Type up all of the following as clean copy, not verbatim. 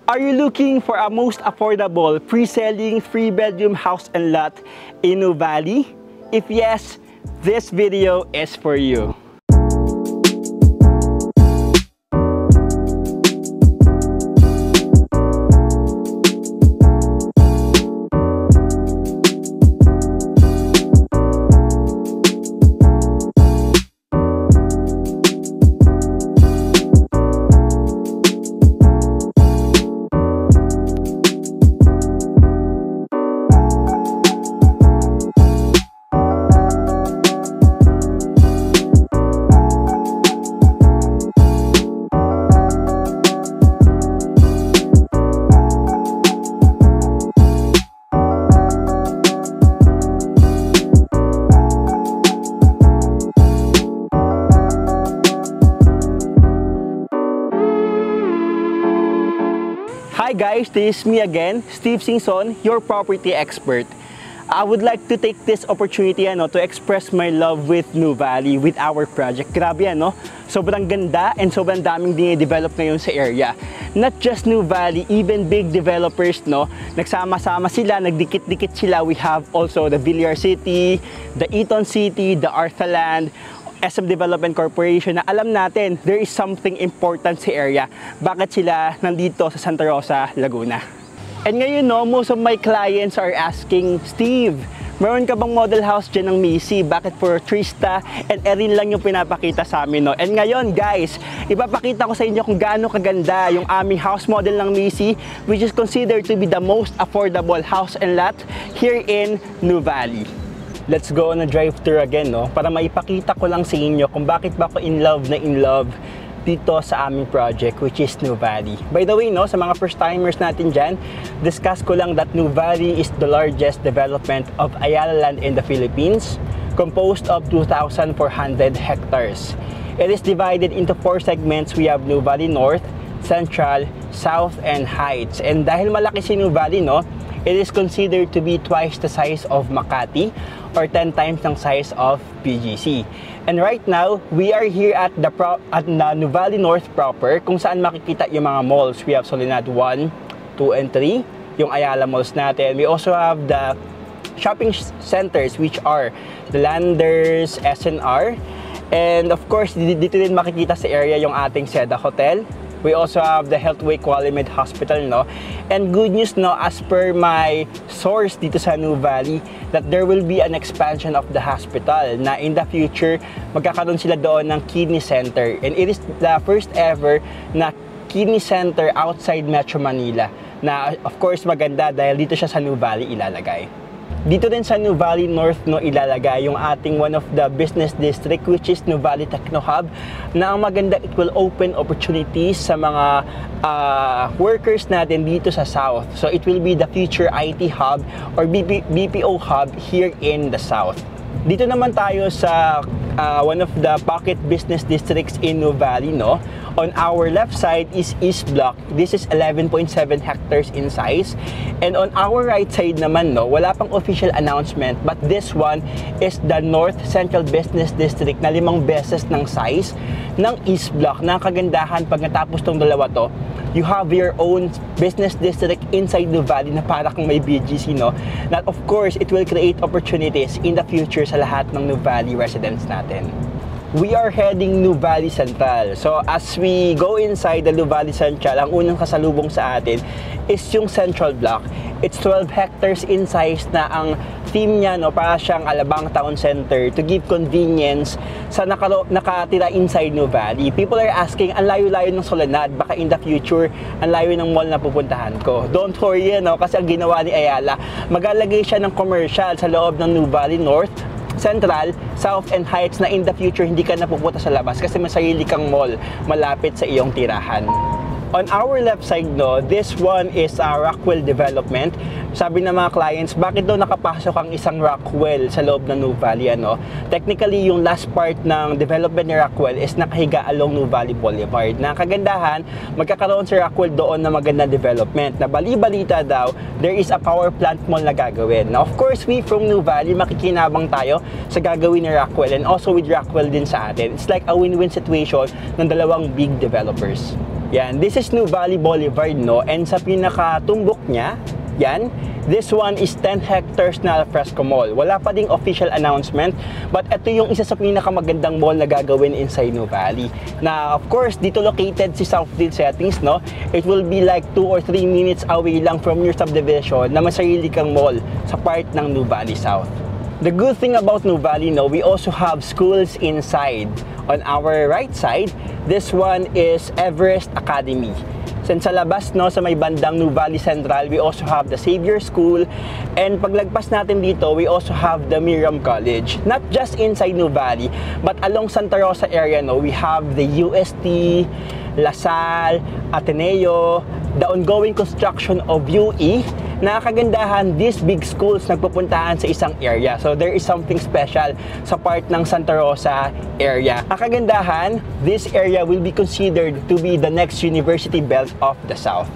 Are you looking for a most affordable pre-selling 3-bedroom house and lot in Nuvali? If yes, this video is for you. Hi guys, this is me again, Steve Singson, your property expert. I would like to take this opportunity to express my love with Nuvali, with our project. Grabe sobrang ganda and sobrang daming dine-develop ngayon sa area. Not just Nuvali, even big developers, nagsama-sama sila, nagdikit-dikit sila. We have also the Villar City, the Eton City, the Arthaland, SM Development Corporation na alam natin there is something important sa area. Bakit sila nandito sa Santa Rosa, Laguna? And ngayon most of my clients are asking, Steve, meron ka bang model house dyan ng Misi? Bakit for Trista and Erin lang yung pinapakita sa amin, And ngayon guys, ipapakita ko sa inyo kung gaano kaganda yung aming house model ng Misi, which is considered to be the most affordable house and lot here in Nuvali. Let's go on a drive tour again, para maipakita ko lang sa inyo kung bakit ba ako in love dito sa aming project, which is Nuvali. By the way, sa mga first-timers natin dyan, discuss ko lang that Nuvali is the largest development of Ayala land in the Philippines, composed of 2,400 hectares. It is divided into 4 segments. We have Nuvali North, Central, South, and Heights. And dahil malaki si Nuvali, it is considered to be twice the size of Makati or 10 times the size of PGC. And right now, we are here at the Nuvali North proper, kung saan makikita yung mga malls. We have Soledad 1, 2, and 3, yung Ayala malls natin. We also have the shopping centers, which are the Landers, SNR, and of course, dito din makikita sa area yung ating Seda Hotel. We also have the Healthway Qualimed Hospital, And good news, as per my source dito sa Nuvali, that there will be an expansion of the hospital na in the future, magkakaroon sila doon ng kidney center. And it is the first ever na kidney center outside Metro Manila. Na of course maganda dahil dito siya sa Nuvali ilalagay. Dito din sa Nuvali North ilalagay yung ating one of the business district, which is Nuvali Techno Hub, na ang maganda, it will open opportunities sa mga workers natin dito sa South. So it will be the future IT hub or BPO hub here in the South. Dito naman tayo sa one of the pocket business districts in Nuvali, On our left side is East Block. This is 11.7 hectares in size. And on our right side naman, wala pang official announcement, but this one is the North Central Business District na 5 beses ng size ng East Block. Na kagandahan pag natapos tong dalawa to, you have your own business district inside Nuvali na para kung may BGC, That of course, it will create opportunities in the future sa lahat ng Nuvali residents natin. We are heading Nuvali Central. So as we go inside the Nuvali Central, ang unang kasalubong sa atin is yung Central Block. It's 12 hectares in size na ang theme niya, para siyang Alabang Town Center to give convenience sa nakatira inside Nuvali. People are asking, ang layo-layo ng Soledad, baka in the future, ang layo ng mall na pupuntahan ko. Don't worry, kasi ang ginawa ni Ayala, maglalagay siya ng commercial sa loob ng Nuvali North, Central, South, and Heights na in the future hindi ka napupunta sa labas kasi may sarili kang mall malapit sa iyong tirahan. On our left side, this one is a Rockwell development. Sabi ng mga clients, bakit daw nakapasok ang isang Rockwell sa loob ng Nuvali, Technically, yung last part ng development ni Rockwell is nakahiga along Nuvali Boulevard. Na kagandahan, magkakaroon si Rockwell doon na magandang development. Na bali-balita daw, there is a power plant mall na gagawin. Now, of course, we from Nuvali, makikinabang tayo sa gagawin ni Rockwell and also with Rockwell din sa atin. It's like a win-win situation ng dalawang big developers. Yan, this is New Valley Boulevard, no? And sa pinakatumbok niya, yan, this one is 10 hectares na Alfresco Mall. Wala pa ding official announcement, but ito yung isa sa pinakamagandang mall na gagawin inside New Valley. Na, of course, dito located si Southdale Settings, no? It will be like 2 or 3 minutes away lang from your subdivision na may sarili kang mall sa part ng New Valley South. The good thing about New Valley, no, we also have schools inside. On our right side, this one is Everest Academy. Since sa labas, no, sa may bandang New Valley Central, we also have the Xavier School. And paglagpas natin dito, we also have the Miriam College. Not just inside New Valley, but along Santa Rosa area, no, we have the UST, LaSalle, Ateneo, the ongoing construction of UE. Nakakagandahan, these big schools nagpupuntahan sa isang area. So there is something special sa part ng Santa Rosa area. Nakagandahan, this area will be considered to be the next university belt of the South.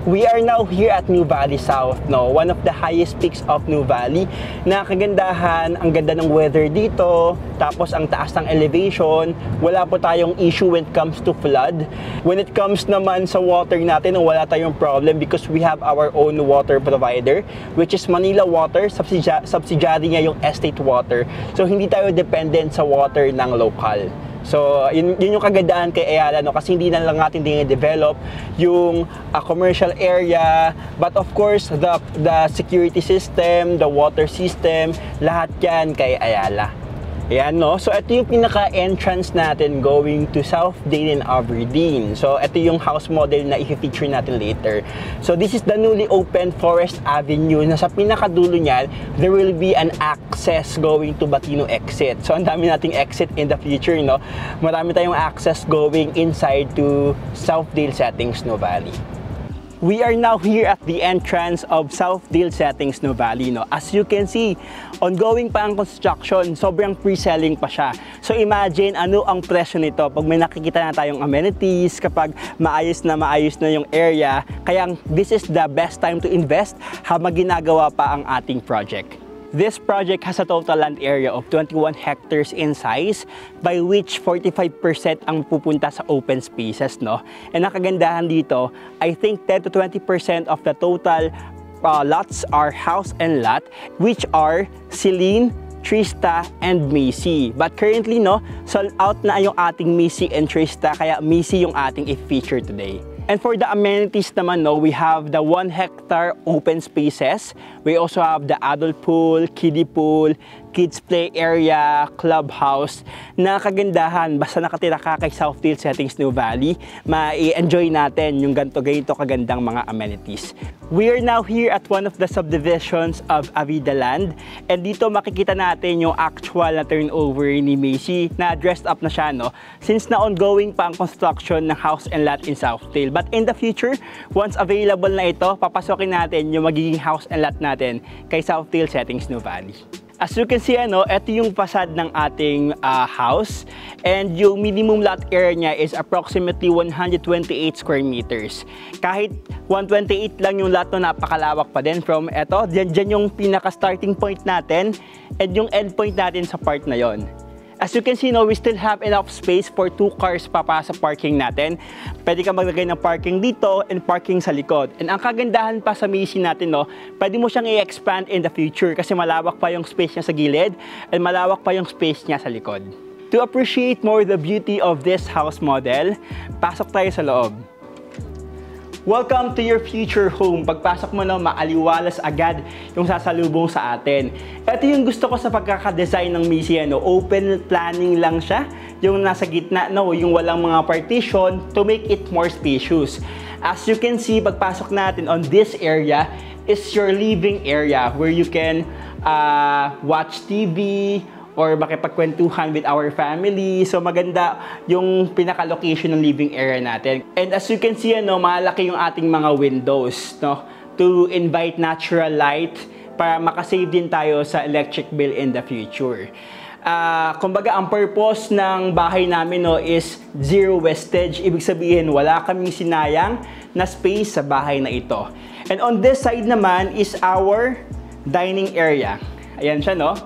We are now here at New Valley South, no? One of the highest peaks of New Valley. Nakagandahan, ang ganda ng weather dito, tapos ang taas ng elevation. Wala po tayong issue when it comes to flood. When it comes naman sa water natin, wala tayong problem because we have our own water provider, which is Manila Water. Subsidiary niya yung Estate Water. So hindi tayo dependent sa water ng local. So, yun yung kagandahan kay Ayala, no? Kasi hindi na lang natin develop yung commercial area, but of course, the security system, the water system, lahat yan kay Ayala. Ayan, no? So, ito yung pinaka-entrance natin going to Southdale and Aberdeen. So, ito yung house model na i-feature natin later. So, this is the newly opened Forest Avenue na sa pinakadulo niyan, there will be an access going to Batino exit. So, ang dami nating exit in the future, no? Marami tayong access going inside to Southdale Settings, New Valley. We are now here at the entrance of Southdale Settings, New Valley, no? As you can see, ongoing pa ang construction, sobrang pre-selling pa siya. So imagine ano ang presyo nito pag may nakikita na tayong amenities, kapag maayos na yung area. Kaya this is the best time to invest habang ginagawa pa ang ating project. This project has a total land area of 21 hectares in size, by which 45% ang pupunta sa open spaces, no? And nakagandahan dito, I think 10 to 20% of the total lots are house and lot, which are Celine, Trista, and Macy. But currently, no, sold out na yung ating Macy and Trista, kaya Macy yung ating i-feature today. And for the amenities naman, no, we have the 1 hectare open spaces. We also have the adult pool, kiddie pool, kids play area, clubhouse. Nakagandahan, basta nakatira ka kay Southdale Settings, New Valley, ma-enjoy natin yung ganito kagandang mga amenities. We are now here at one of the subdivisions of Avida Land, and dito makikita natin yung actual na turnover ni Macy na dressed up na siya, no? Since na ongoing pa ang construction ng house and lot in Southdale. But in the future, once available na ito, papasokin natin yung magiging house and lot natin kay Southdale Settings, New Valley. As you can see, ano, ito yung facade ng ating house, and yung minimum lot area niya is approximately 128 square meters. Kahit 128 lang yung lot, no, napakalawak pa din. From eto, dyan yung pinaka starting point natin and yung end point natin sa part na yon. As you can see, no, we still have enough space for 2 cars pa sa parking natin. Pwede ka maglagay ng parking dito and parking sa likod. And ang kagandahan pa sa Macy natin, no, pwede mo siyang i-expand in the future kasi malawak pa yung space niya sa gilid and malawak pa yung space niya sa likod. To appreciate more the beauty of this house model, pasok tayo sa loob. Welcome to your future home. Pagpasok mo, no, maaliwalas agad yung sasalubong sa atin. Ito yung gusto ko sa pagkakadesign ng Macy, no? Open planning lang siya. Yung nasa gitna, no, yung walang mga partition to make it more spacious. As you can see, pagpasok natin on this area is your living area where you can watch TV, or makipagkwentuhan with our family. So maganda yung pinaka-location ng living area natin. And as you can see, ano, malaki yung ating mga windows, no, to invite natural light para makasave din tayo sa electric bill in the future. Kumbaga, ang purpose ng bahay namin, no, is zero wastage. Ibig sabihin, wala kaming sinayang na space sa bahay na ito. And on this side naman is our dining area. Ayan siya, no?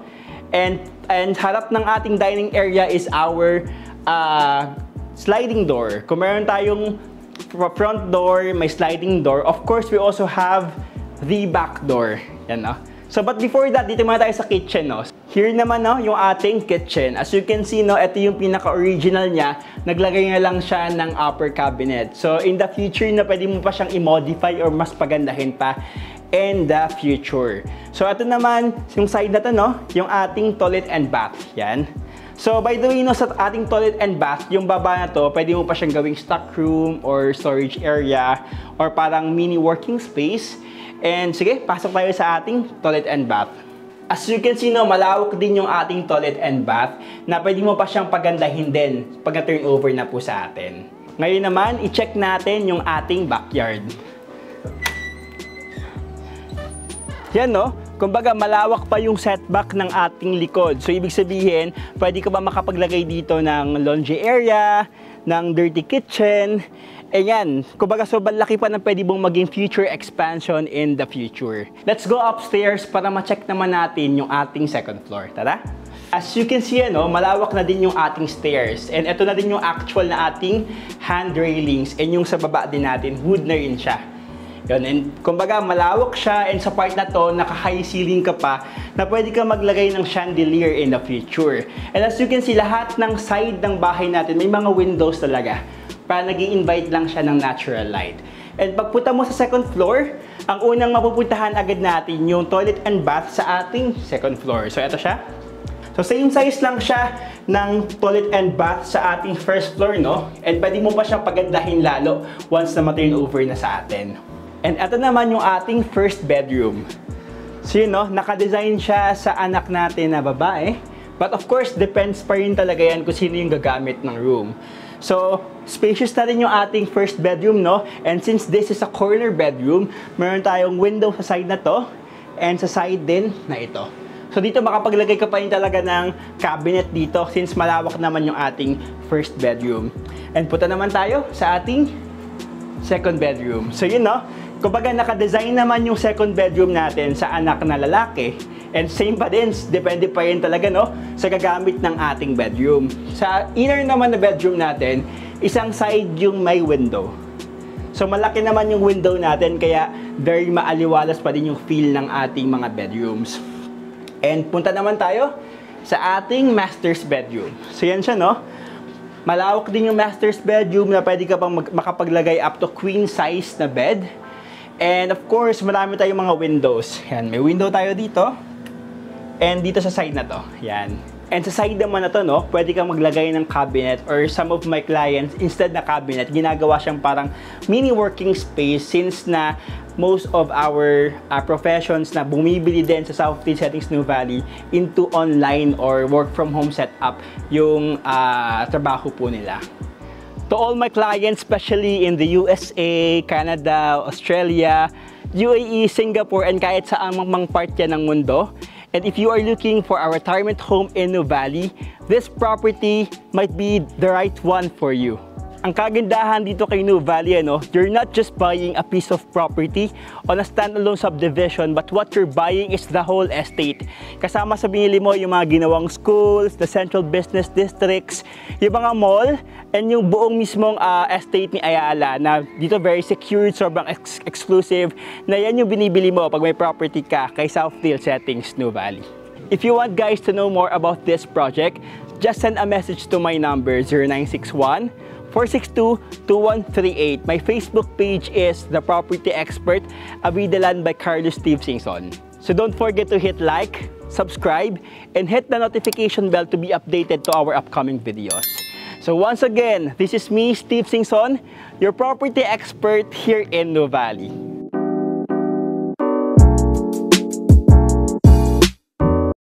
And harap ng ating dining area is our sliding door. Kung meron tayong front door, may sliding door. Of course, we also have the back door. Yan, no? So, but before that, dito muna tayo sa kitchen, no? Here naman, no, yung ating kitchen. As you can see, no, ito yung pinaka-original niya. Naglagay nga lang siya ng upper cabinet. So, in the future, na pwede mo pa siyang i-modify or mas pagandahin pa in the future. So, ito naman, yung side na to, no, yung ating toilet and bath. Yan. So, by the way, no, sa ating toilet and bath, yung baba na to, pwede mo pa siyang gawing stock room or storage area or parang mini working space. And sige, pasok tayo sa ating toilet and bath. As you can see, no, malawak din yung ating toilet and bath na pwede mo pa siyang pagandahin din pag na-turn over na po sa atin. Ngayon naman, i-check natin yung ating backyard. Yan, no? Kumbaga, malawak pa yung setback ng ating likod. So, ibig sabihin, pwede ka ba makapaglagay dito ng laundry area, ng dirty kitchen. Ayan, kumbaga sobrang laki pa na pwede mong maging future expansion in the future. Let's go upstairs para ma-check naman natin yung ating second floor. Tara! As you can see, ano, malawak na din yung ating stairs. And ito na din yung actual na ating hand railings. And yung sa baba din natin, wood na rin siya. Yun, and kumbaga malawak siya, and sa part na to, naka-high ceiling ka pa na pwede ka maglagay ng chandelier in the future. And as you can see, lahat ng side ng bahay natin, may mga windows talaga. Para nag-i-invite lang siya ng natural light. And pagpunta mo sa second floor, ang unang mapupuntahan agad natin yung toilet and bath sa ating second floor. So, ito siya. So, same size lang siya ng toilet and bath sa ating first floor, no? And pwede mo pa siyang pagandahin lalo once na ma-turn over na sa atin. And ito naman yung ating first bedroom. So, yun, no? Naka-design siya sa anak natin na babae. But of course, depends pa rin talaga yan kung sino yung gagamit ng room. So, spacious na rin yung ating first bedroom, no? And since this is a corner bedroom, meron tayong window sa side na to, and sa side din na ito. So, dito makapaglagay ka pa rin talaga ng cabinet dito since malawak naman yung ating first bedroom. And punta naman tayo sa ating second bedroom. So, yun, no? Kumbaga, naka-design naman yung second bedroom natin sa anak na lalaki. And same pa din, depende pa rin talaga, no, sa gagamit ng ating bedroom. Sa inner naman na bedroom natin, isang side yung may window. So malaki naman yung window natin, kaya very maaliwalas pa din yung feel ng ating mga bedrooms. And punta naman tayo sa ating master's bedroom. So yan siya, no? Malawak din yung master's bedroom na pwede ka pang makapaglagay up to queen size na bed. And of course, marami tayong mga windows. Yan, may window tayo dito. And dito sa side na to, yan. And sa side naman na to, no, pwede kang maglagay ng cabinet, or some of my clients, instead na cabinet, ginagawa siyang parang mini working space since na most of our professions na bumibili din sa Southfield Settings New Valley into online or work from home setup yung trabaho po nila. To all my clients, especially in the USA, Canada, Australia, UAE, Singapore, and kahit saan mang part yan ng mundo, and if you are looking for a retirement home in New Valley, this property might be the right one for you. Ang kagandahan dito kay New Valley, ano, you're not just buying a piece of property on a standalone subdivision, but what you're buying is the whole estate. Kasama sa binili mo yung mga ginawang schools, the central business districts, yung mga mall, and yung buong mismong estate ni Ayala na dito very secured, sobrang exclusive, na yan yung binibili mo pag may property ka kay Southfield Settings New Valley. If you want guys to know more about this project, just send a message to my number 0961 462-2138. My Facebook page is The Property Expert, Avidalan by Carlos Steve Singson. So don't forget to hit like, subscribe, and hit the notification bell to be updated to our upcoming videos. So once again, this is me, Steve Singson, your property expert here in New Valley.